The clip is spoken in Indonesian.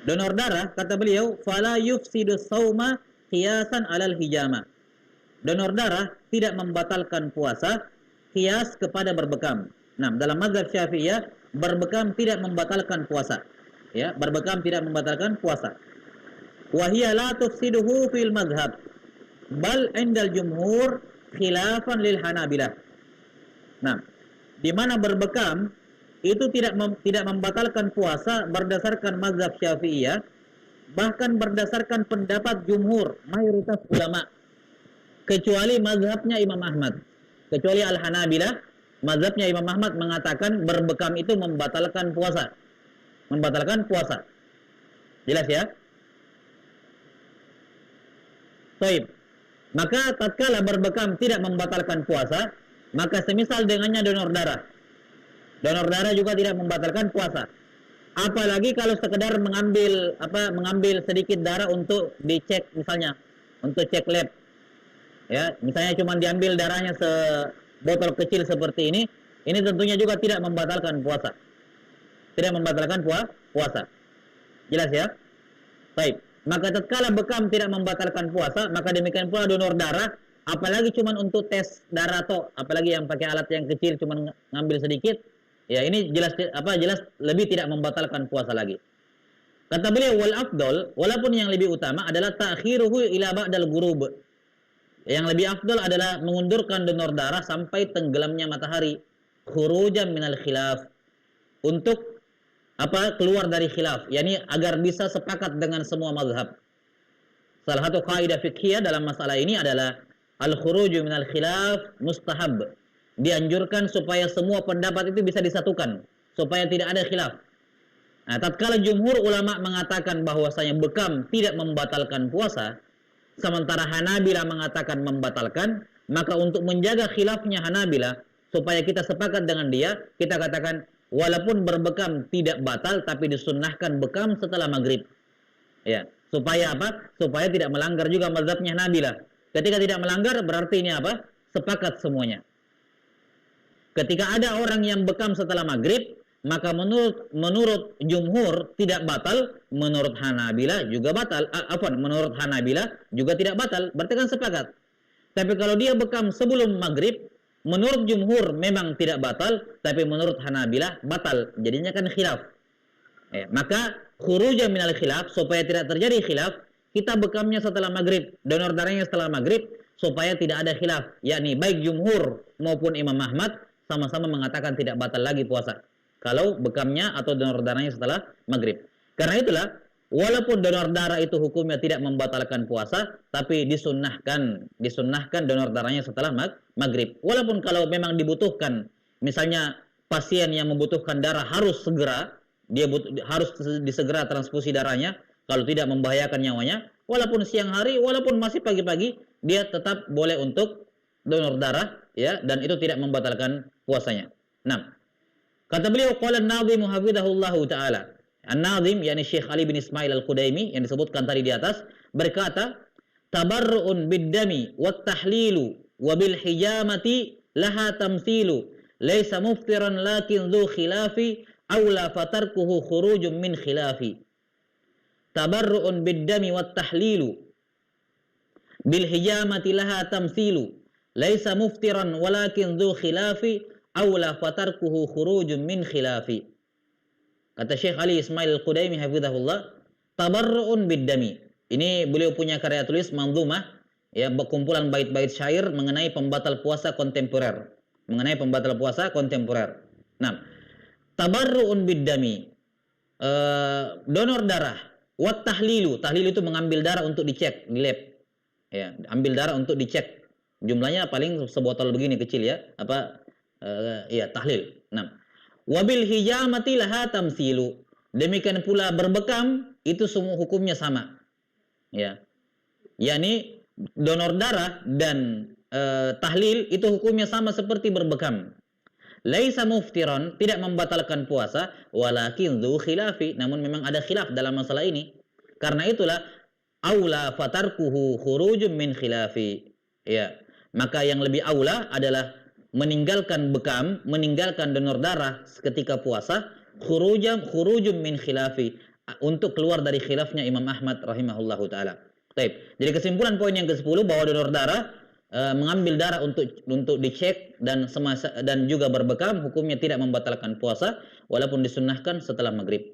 Donor darah, kata beliau, fala yufsidu sauma qiyasan alal hijama. Donor darah tidak membatalkan puasa kias kepada berbekam. Nah, dalam mazhab Syafi'iyah, berbekam tidak membatalkan puasa. Ya, berbekam tidak membatalkan puasa. Wa hiya la tufsiduhu fil mazhab, bal indal jumhur khilafan lil Hanabilah. Nah, di mana berbekam itu tidak membatalkan puasa berdasarkan mazhab Syafi'iyah, bahkan berdasarkan pendapat jumhur, mayoritas ulama, kecuali mazhabnya Imam Ahmad. Kecuali Al-Hanabilah, mazhabnya Imam Ahmad mengatakan berbekam itu membatalkan puasa. Membatalkan puasa. Jelas ya? Baik. Maka tatkala berbekam tidak membatalkan puasa, maka semisal dengannya donor darah. Donor darah juga tidak membatalkan puasa. Apalagi kalau sekedar mengambil sedikit darah untuk dicek, misalnya untuk cek lab. Ya, misalnya cuma diambil darahnya sebotol kecil seperti ini tentunya juga tidak membatalkan puasa. Tidak membatalkan puasa. Jelas ya? Baik. Maka tatkala bekam tidak membatalkan puasa, maka demikian pula donor darah, apalagi cuma untuk tes darah atau apalagi yang pakai alat yang kecil cuma ngambil sedikit, ya ini jelas lebih tidak membatalkan puasa lagi. Kata beliau wal afdal, walaupun yang lebih utama adalah ta'khiruhu ila ba'dal ghurub. Yang lebih afdal adalah mengundurkan donor darah sampai tenggelamnya matahari, khurujan minal khilaf, untuk keluar dari khilaf, yakni agar bisa sepakat dengan semua mazhab. Salah satu kaidah fiqhiyah dalam masalah ini adalah al-khuruju minal khilaf mustahab. Dianjurkan supaya semua pendapat itu bisa disatukan, supaya tidak ada khilaf. Nah, tatkala jumhur ulama mengatakan bahwasanya bekam tidak membatalkan puasa, sementara Hanabilah mengatakan membatalkan, maka untuk menjaga khilafnya Hanabilah supaya kita sepakat dengan dia, kita katakan walaupun berbekam tidak batal, tapi disunnahkan bekam setelah maghrib. Ya, supaya apa? Supaya tidak melanggar juga mazhabnya Hanabilah. Ketika tidak melanggar, berarti ini apa? Sepakat semuanya. Ketika ada orang yang bekam setelah maghrib, maka menurut jumhur tidak batal, menurut Hanabilah juga batal. Menurut Hanabilah juga tidak batal. Berarti kan sepakat. Tapi kalau dia bekam sebelum maghrib, menurut jumhur memang tidak batal, tapi menurut Hanabilah batal. Jadinya kan khilaf. Maka khuruja minal khilaf, supaya tidak terjadi khilaf, kita bekamnya setelah maghrib, donor darahnya setelah maghrib, supaya tidak ada khilaf. Yakni baik jumhur maupun Imam Ahmad sama-sama mengatakan tidak batal lagi puasa kalau bekamnya atau donor darahnya setelah maghrib. Karena itulah, walaupun donor darah itu hukumnya tidak membatalkan puasa, tapi disunnahkan donor darahnya setelah maghrib. Walaupun kalau memang dibutuhkan, misalnya pasien yang membutuhkan darah harus segera, harus disegera transfusi darahnya, kalau tidak membahayakan nyawanya, walaupun siang hari, walaupun masih pagi-pagi, dia tetap boleh untuk donor darah, ya, dan itu tidak membatalkan puasanya. Nah, kata beliau, qala an-nazim hafizahullahu taala. An-nazim, yakni Syekh Ali bin Ismail Al-Qudaimi yang disebutkan tadi di atas, berkata, tabarru'un bid-dami wat tahlilu wa bil hijamati laha tamthilu laysa muftiran lakin dhu khilafi aw la fatarkuhu khurujun min khilafi. Tabarru'un bid-dami wat tahlilu bil hijamati laha tamthilu laysa muftiran walakin dhu khilafi aula fatarkuhu khurujun min khilafi. Kata Syekh Ali Ismail Al-Qudaimi hafizahullah, tabarru'un biddami. Ini beliau punya karya tulis manzumah, ya, kumpulan bait-bait syair mengenai pembatal puasa kontemporer. Nah, tabarru'un biddami, donor darah, wat tahlilu. Tahlil itu mengambil darah untuk dicek di lab. Ya, ambil darah untuk dicek. Jumlahnya paling sebotol begini kecil ya, tahlil. Nah, wabil hijamati laha tamthilu. Demikian pula berbekam itu semua hukumnya sama. Ya. yakni donor darah dan tahlil itu hukumnya sama seperti berbekam. Laisa muftiran, tidak membatalkan puasa, walakin dzu khilafi, namun memang ada khilaf dalam masalah ini. Karena itulah aula fatarkuhu khurujun min khilafi. Ya, maka yang lebih aula adalah meninggalkan bekam, meninggalkan donor darah ketika puasa, khurujum min khilafi, untuk keluar dari khilafnya Imam Ahmad rahimahullahu taala. Baik. Jadi kesimpulan poin yang ke-10 bahwa donor darah mengambil darah untuk dicek dan juga berbekam hukumnya tidak membatalkan puasa walaupun disunnahkan setelah maghrib.